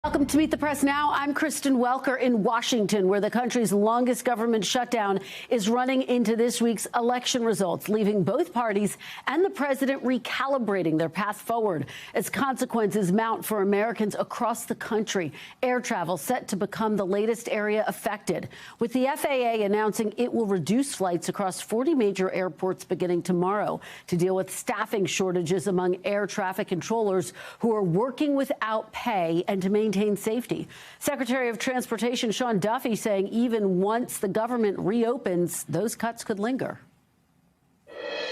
Welcome to Meet the Press Now. I'm Kristen Welker in Washington, where the country's longest government shutdown is running into this week's election results, leaving both parties and the president recalibrating their path forward as consequences mount for Americans across the country. Air travel set to become the latest area affected, with the FAA announcing it will reduce flights across 40 major airports beginning tomorrow to deal with staffing shortages among air traffic controllers who are working without pay and to maintain safety. Secretary of Transportation Sean Duffy saying even once the government reopens, those cuts could linger.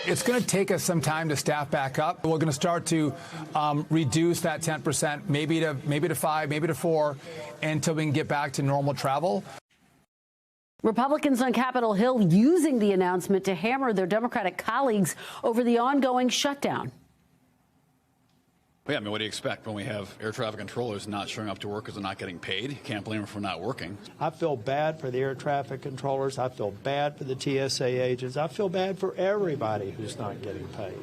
It's going to take us some time to staff back up. We're going to start to reduce that 10%, maybe to 5, maybe to 4, until we can get back to normal travel. Republicans on Capitol Hill using the announcement to hammer their Democratic colleagues over the ongoing shutdown. Yeah, I mean, what do you expect when we have air traffic controllers not showing up to work because they're not getting paid? You can't blame them for not working. I feel bad for the air traffic controllers. I feel bad for the TSA agents. I feel bad for everybody who's not getting paid.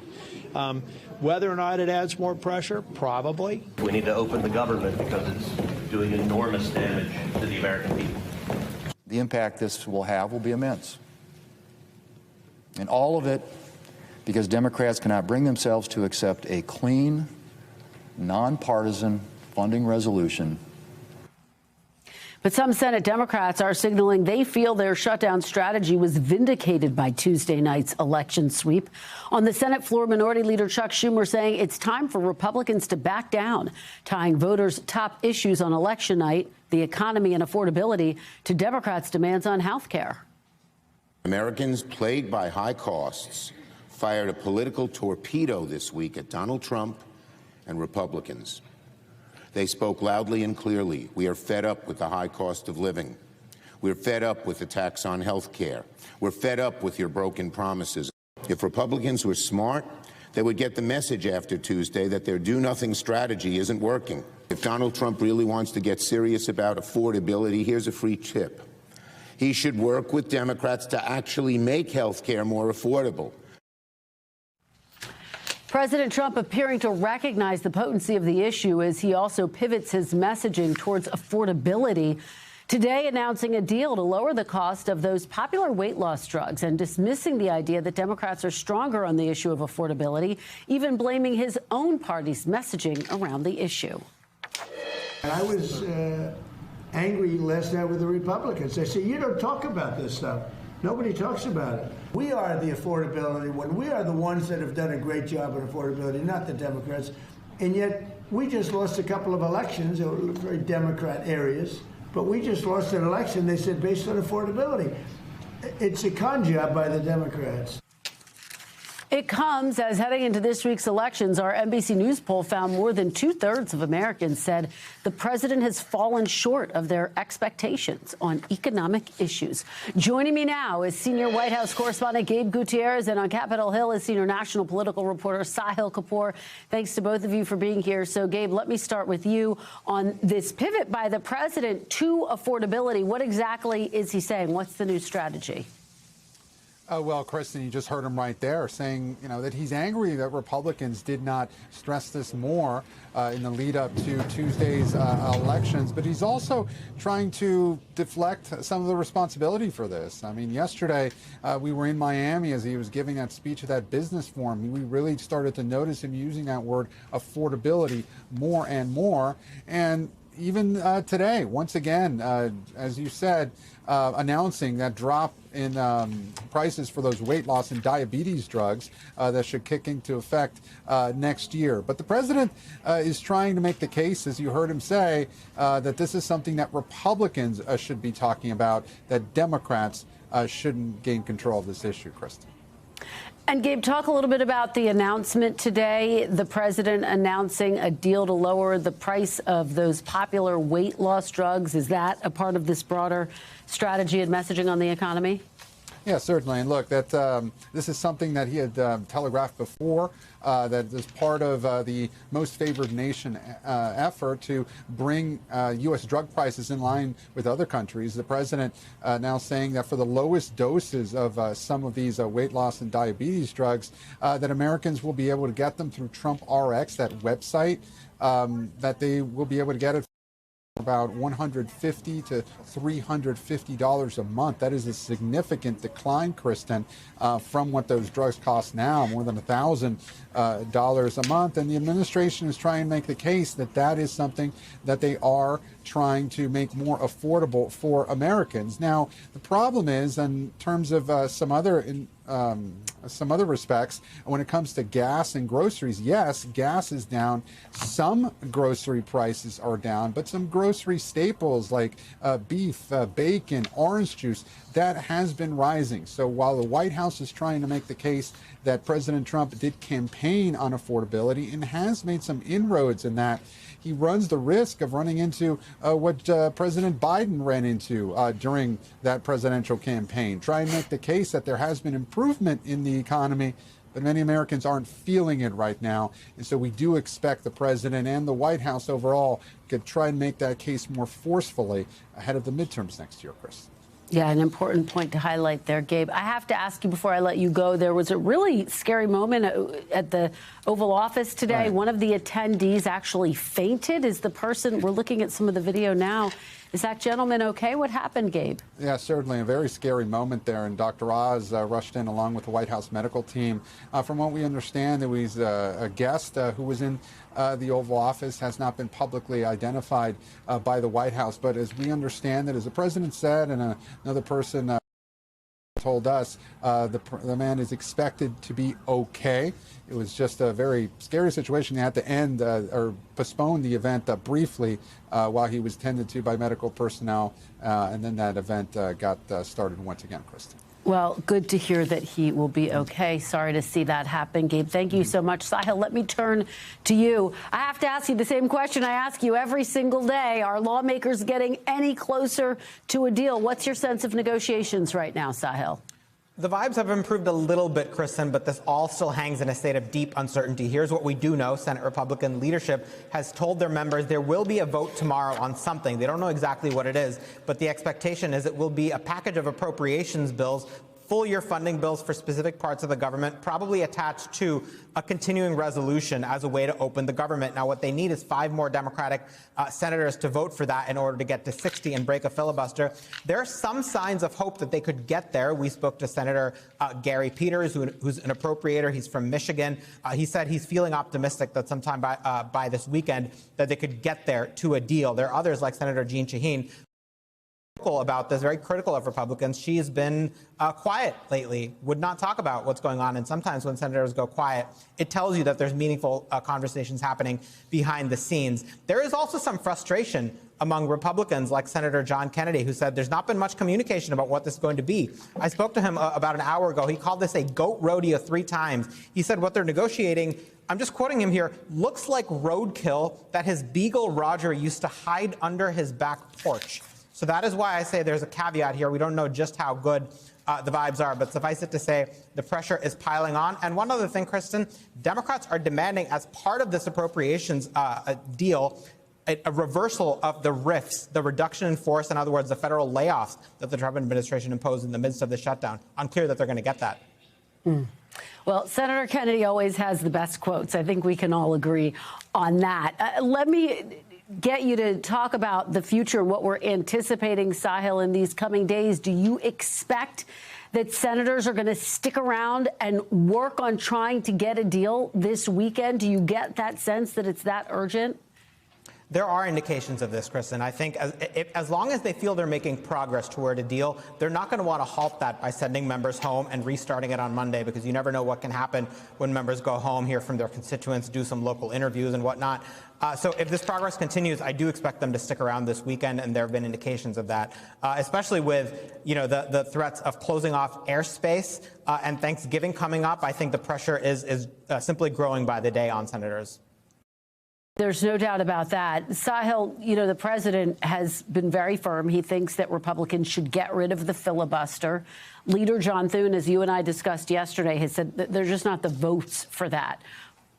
Whether or not it adds more pressure, probably. We need to open the government because it's doing enormous damage to the American people. The impact this will have will be immense. And all of it because Democrats cannot bring themselves to accept a clean, nonpartisan funding resolution. But some Senate Democrats are signaling they feel their shutdown strategy was vindicated by Tuesday night's election sweep. On the Senate floor, Minority Leader Chuck Schumer saying it's time for Republicans to back down, tying voters' top issues on election night, the economy and affordability, to Democrats' demands on health care. Americans plagued by high costs fired a political torpedo this week at Donald Trump and Republicans. They spoke loudly and clearly. We are fed up with the high cost of living. We're fed up with the tax on health care. We're fed up with your broken promises. If Republicans were smart, they would get the message after Tuesday that their do-nothing strategy isn't working. If Donald Trump really wants to get serious about affordability, here's a free tip. He should work with Democrats to actually make health care more affordable. President Trump appearing to recognize the potency of the issue as he also pivots his messaging towards affordability. Today, announcing a deal to lower the cost of those popular weight loss drugs and dismissing the idea that Democrats are stronger on the issue of affordability, even blaming his own party's messaging around the issue. I was angry last night with the Republicans. They said, you don't talk about this stuff. Nobody talks about it. We are the affordability one. We are the ones that have done a great job on affordability, not the Democrats. And yet, we just lost a couple of elections, very Democrat areas, but we just lost an election, they said, based on affordability. It's a con job by the Democrats. It comes as heading into this week's elections, our NBC News poll found more than 2/3 of Americans said the president has fallen short of their expectations on economic issues. Joining me now is senior White House correspondent Gabe Gutierrez, and on Capitol Hill is senior national political reporter Sahil Kapur. Thanks to both of you for being here. So, Gabe, let me start with you on this pivot by the president to affordability. What exactly is he saying? What's the new strategy? Well, Kristen, you just heard him right there saying, that he's angry that Republicans did not stress this more in the lead up to Tuesday's elections. But he's also trying to deflect some of the responsibility for this. I mean, yesterday we were in Miami as he was giving that speech at that business forum. We really started to notice him using that word affordability more and more. And even today, once again, as you said, announcing that drop in prices for those weight loss and diabetes drugs that should kick into effect next year. But the president is trying to make the case, as you heard him say, that this is something that Republicans should be talking about, that Democrats shouldn't gain control of this issue, Kristen. And Gabe, talk a little bit about the announcement today, the president announcing a deal to lower the price of those popular weight loss drugs. Is that a part of this broader strategy and messaging on the economy? Yeah, certainly. And look, that this is something that he had telegraphed before, that is part of the most favored nation effort to bring U.S. drug prices in line with other countries. The president now saying that for the lowest doses of some of these weight loss and diabetes drugs, that Americans will be able to get them through Trump RX, that website, that they will be able to get it about $150 to $350 a month. That is a significant decline, Kristen, from what those drugs cost now, more than $1,000 a month. And the administration is trying to make the case that that is something that they are trying to make more affordable for Americans. Now, the problem is, in terms of some other respects, when it comes to gas and groceries, yes, gas is down. Some grocery prices are down, but some grocery staples like beef, bacon, orange juice, that has been rising. So while the White House is trying to make the case that President Trump did campaign on affordability and has made some inroads in that, he runs the risk of running into what President Biden ran into during that presidential campaign, trying to make the case that there has been improvement in the economy, but many Americans aren't feeling it right now. And so we do expect the president and the White House overall could try and make that case more forcefully ahead of the midterms next year, Chris. Yeah, an important point to highlight there, Gabe. I have to ask you before I let you go, there was a really scary moment at the Oval Office today. Right. One of the attendees actually fainted. Is the person, we're looking at some of the video now, is that gentleman okay? What happened, Gabe? Yeah, certainly a very scary moment there. And Dr. Oz rushed in along with the White House medical team. From what we understand, there was a guest who was in the Oval Office, has not been publicly identified by the White House. But as we understand it, as the president said, and another person told us, the man is expected to be okay. It was just a very scary situation. They had to end or postpone the event briefly while he was tended to by medical personnel, and then that event got started once again, Kristen. Well, good to hear that he will be okay. Sorry to see that happen, Gabe. Thank you so much. Sahil, let me turn to you. I have to ask you the same question I ask you every single day. Are lawmakers getting any closer to a deal? What's your sense of negotiations right now, Sahil? The vibes have improved a little bit, Kristen, but this all still hangs in a state of deep uncertainty. Here's what we do know. Senate Republican leadership has told their members there will be a vote tomorrow on something. They don't know exactly what it is, but the expectation is it will be a package of appropriations bills, full-year funding bills for specific parts of the government, probably attached to a continuing resolution as a way to open the government. Now, what they need is 5 more Democratic senators to vote for that in order to get to 60 and break a filibuster. There are some signs of hope that they could get there. We spoke to Senator Gary Peters, who's an appropriator. He's from Michigan. He said he's feeling optimistic that sometime by this weekend that they could get there to a deal. There are others like Senator Jeanne Shaheen about this, very critical of Republicans. She has been quiet lately, would not talk about what's going on. And sometimes when senators go quiet, it tells you that there's meaningful conversations happening behind the scenes. There is also some frustration among Republicans like Senator John Kennedy, who said there's not been much communication about what this is going to be. I spoke to him about an hour ago. He called this a goat rodeo 3 times. He said what they're negotiating, I'm just quoting him here, looks like roadkill that his beagle Roger used to hide under his back porch. So that is why I say there's a caveat here. We don't know just how good the vibes are, but suffice it to say, the pressure is piling on. And one other thing, Kristen, Democrats are demanding as part of this appropriations deal, a reversal of the RIFs, the reduction in force, in other words, the federal layoffs that the Trump administration imposed in the midst of the shutdown. Unclear that they're going to get that. Well, Senator Kennedy always has the best quotes. I think we can all agree on that. Let me get you to talk about the future and what we're anticipating, Sahil, in these coming days. Do you expect that senators are going to stick around and work on trying to get a deal this weekend? Do you get that sense that it's that urgent? There are indications of this, Kristen. I think as long as they feel they're making progress toward a deal, they're not going to want to halt that by sending members home and restarting it on Monday, because you never know what can happen when members go home, hear from their constituents, do some local interviews and whatnot. So if this progress continues, I do expect them to stick around this weekend, and there have been indications of that, especially with, the threats of closing off airspace and Thanksgiving coming up. I think the pressure is simply growing by the day on senators. There's no doubt about that. Sahil, the president has been very firm. He thinks that Republicans should get rid of the filibuster. Leader John Thune, as you and I discussed yesterday, has said that there's just not the votes for that.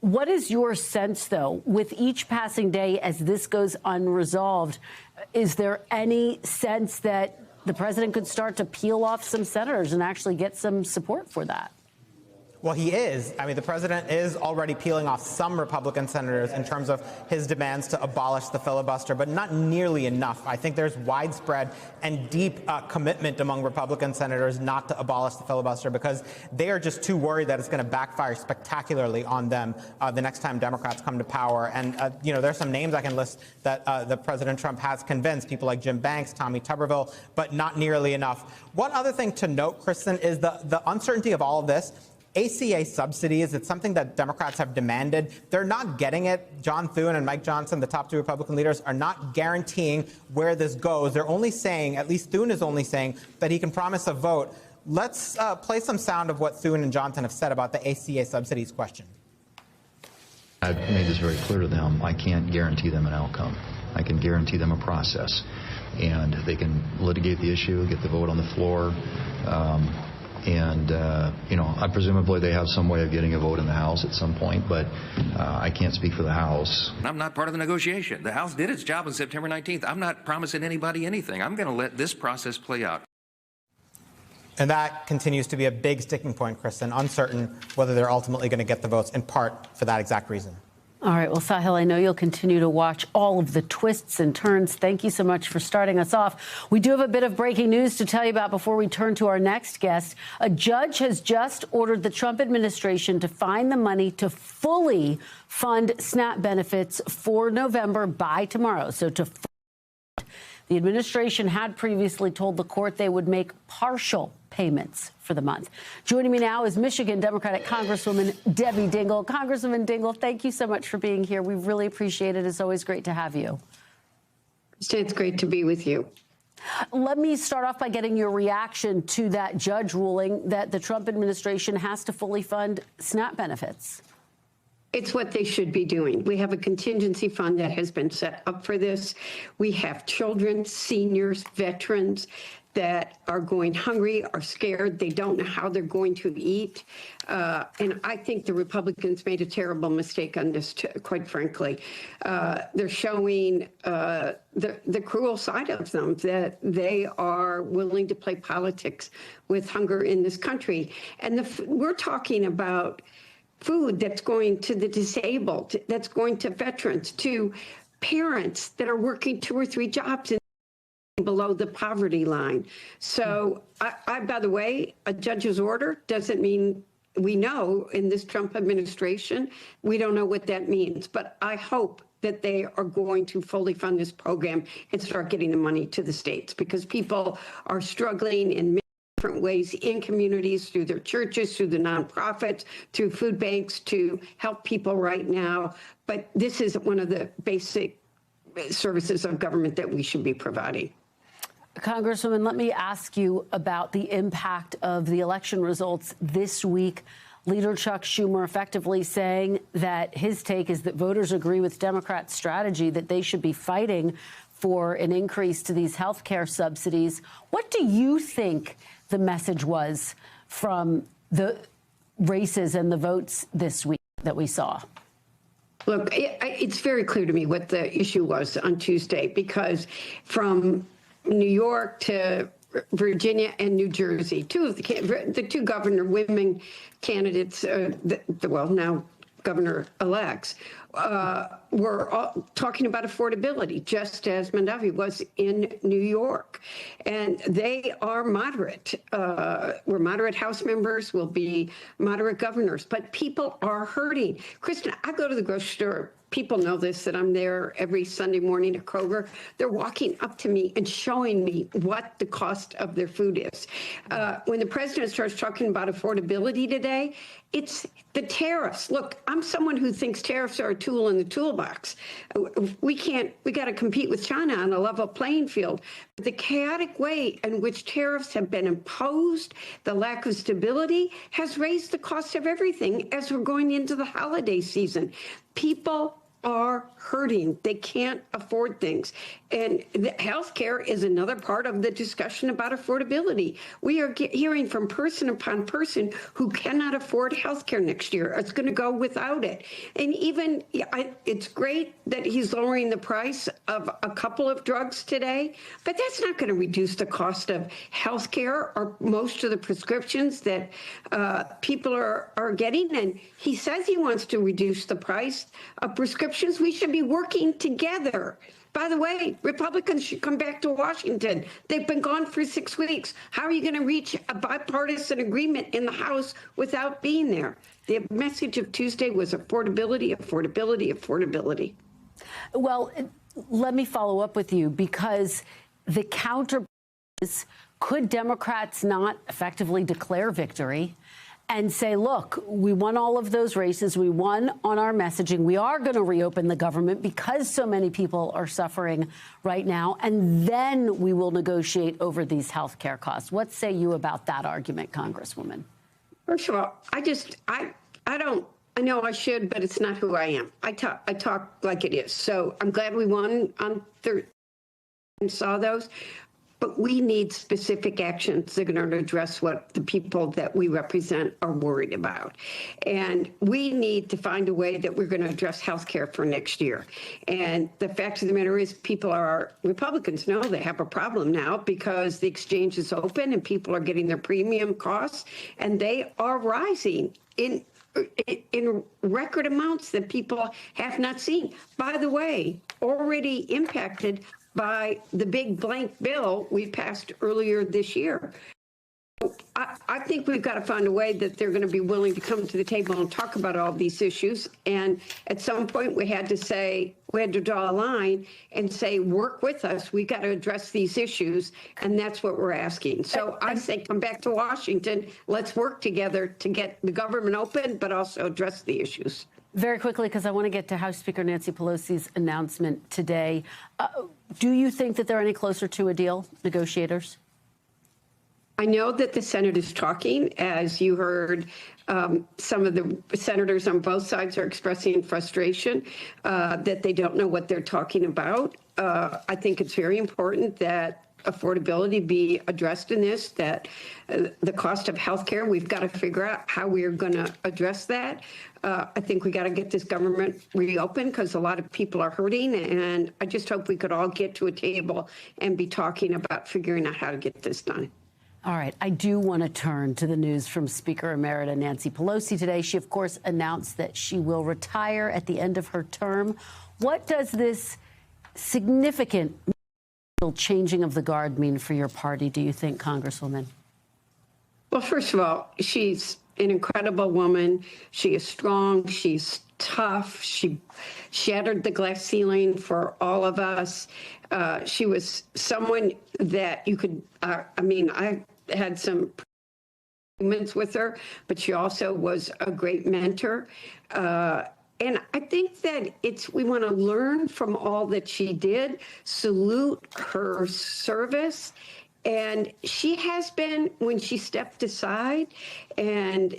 What is your sense, though, with each passing day as this goes unresolved? Is there any sense that the president could start to peel off some senators and actually get some support for that? Well, he is. I mean, the president is already peeling off some Republican senators in terms of his demands to abolish the filibuster, but not nearly enough. I think there's widespread and deep commitment among Republican senators not to abolish the filibuster because they are just too worried that it's going to backfire spectacularly on them the next time Democrats come to power. And, there's some names I can list that the President Trump has convinced, people like Jim Banks, Tommy Tuberville, but not nearly enough. One other thing to note, Kristen, is the uncertainty of all of this. ACA subsidies, it's something that Democrats have demanded. They're not getting it. John Thune and Mike Johnson, the top two Republican leaders, are not guaranteeing where this goes. They're only saying, at least Thune is only saying, that he can promise a vote. Let's play some sound of what Thune and Johnson have said about the ACA subsidies question. I've made this very clear to them. I can't guarantee them an outcome. I can guarantee them a process. And they can litigate the issue, get the vote on the floor. Presumably they have some way of getting a vote in the House at some point, but I can't speak for the House. I'm not part of the negotiation. The House did its job on September 19th. I'm not promising anybody anything. I'm going to let this process play out. And that continues to be a big sticking point, Kristen, uncertain whether they're ultimately going to get the votes, in part for that exact reason. All right. Well, Sahil, I know you'll continue to watch all of the twists and turns. Thank you so much for starting us off. We do have a bit of breaking news to tell you about before we turn to our next guest. A judge has just ordered the Trump administration to find the money to fully fund SNAP benefits for November by tomorrow. So the administration had previously told the court they would make partial payments for the month. Joining me now is Michigan Democratic Congresswoman Debbie Dingell. Congresswoman Dingell, thank you so much for being here. We really appreciate it. It's always great to have you. It's great to be with you. Let me start off by getting your reaction to that judge ruling that the Trump administration has to fully fund SNAP benefits. It's what they should be doing. We have a contingency fund that has been set up for this. We have children, seniors, veterans that are going hungry, are scared. They don't know how they're going to eat. And I think the Republicans made a terrible mistake on this, quite frankly. They're showing the cruel side of them, that they are willing to play politics with hunger in this country. And we're talking about food that's going to the disabled, that's going to veterans, to parents that are working 2 or 3 jobs and below the poverty line. So, by the way, a judge's order doesn't mean we know in this Trump administration, we don't know what that means. But I hope that they are going to fully fund this program and start getting the money to the states, because people are struggling in many different ways in communities, through their churches, through the nonprofits, through food banks, to help people right now. But this is one of the basic services of government that we should be providing. Congresswoman, let me ask you about the impact of the election results this week. Leader Chuck Schumer effectively saying that his take is that voters agree with Democrats' strategy, that they should be fighting for an increase to these health care subsidies. What do you think the message was from the races and the votes this week that we saw? Look, it's very clear to me what the issue was on Tuesday, because from New York to Virginia and New Jersey, the two governor women candidates, now governor-elects, were all talking about affordability, just as Mandavi was in New York. And they are moderate. We're moderate House members, will be moderate governors. But people are hurting. Kristen, I go to the grocery store. People know this, that I'm there every Sunday morning at Kroger. They're walking up to me and showing me what the cost of their food is. When the president starts talking about affordability today, it's the tariffs. Look, I'm someone who thinks tariffs are a tool in the toolbox. We got to compete with China on a level playing field. But the chaotic way in which tariffs have been imposed, the lack of stability, has raised the cost of everything as we're going into the holiday season. People are hurting. They can't afford things. And healthcare is another part of the discussion about affordability. We are hearing from person upon person who cannot afford healthcare next year. It's going to go without it. And even it's great that he's lowering the price of a couple of drugs today, but that's not going to reduce the cost of healthcare or most of the prescriptions that people are getting. And he says he wants to reduce the price of prescriptions. We should be working together. By the way, Republicans should come back to Washington. They've been gone for 6 weeks. How are you going to reach a bipartisan agreement in the House without being there? The message of Tuesday was affordability, affordability, affordability. Well, let me follow up with you, because the counter is, could Democrats not effectively declare victory and say, look, we won all of those races. We won on our messaging. We are going to reopen the government because so many people are suffering right now. And then we will negotiate over these health care costs. What say you about that argument, Congresswoman? First of all, I know I should, but it's not who I am. I talk like it is. So I'm glad we won on Thursday and saw those. But we need specific actions that are going to address what the people that we represent are worried about. And we need to find a way that we're going to address health care for next year. And the fact of the matter is, Republicans know they have a problem now because the exchange is open and people are getting their premium costs, and they are rising in record amounts that people have not seen. By the way, already impacted by the big blank bill we passed earlier this year. I think we've got to find a way that they're going to be willing to come to the table and talk about all these issues. And at some point, we had to draw a line and say, work with us. We got to address these issues. And that's what we're asking. So I say, come back to Washington. Let's work together to get the government open, but also address the issues. Very quickly, because I want to get to House Speaker Nancy Pelosi's announcement today. Do you think that they're any closer to a deal, negotiators? I know that the Senate is talking. As you heard, some of the senators on both sides are expressing frustration that they don't know what they're talking about. I think it's very important that affordability be addressed in this, that the cost of health care, we've got to figure out how we are going to address that. I think we got to get this government reopened because a lot of people are hurting, and I just hope we could all get to a table and be talking about figuring out how to get this done. All right. I do want to turn to the news from Speaker Emerita Nancy Pelosi today. She, of course, announced that she will retire at the end of her term. What does this significant changing of the guard mean for your party, do you think, Congresswoman? Well, first of all, she's an incredible woman. She is strong. She's tough. She shattered the glass ceiling for all of us. She was someone that you could, I had some moments with her, but she also was a great mentor. And I think that we want to learn from all that she did, salute her service. And she has been, when she stepped aside and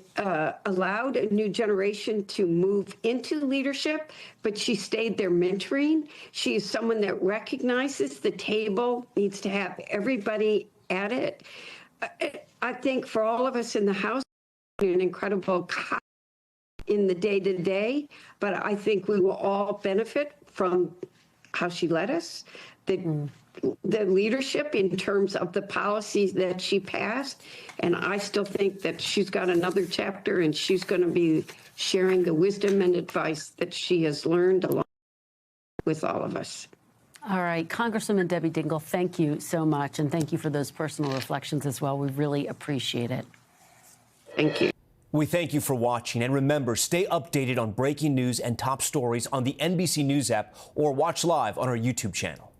allowed a new generation to move into leadership, but she stayed there mentoring. She is someone that recognizes the table needs to have everybody at it. I think for all of us in the House, an incredible in the day-to-day, but I think we will all benefit from how she led us, the leadership in terms of the policies that she passed. And I still think that she's got another chapter, and she's going to be sharing the wisdom and advice that she has learned along with all of us. All right. Congresswoman Debbie Dingell, thank you so much. And thank you for those personal reflections as well. We really appreciate it. Thank you. We thank you for watching. And remember, stay updated on breaking news and top stories on the NBC News app or watch live on our YouTube channel.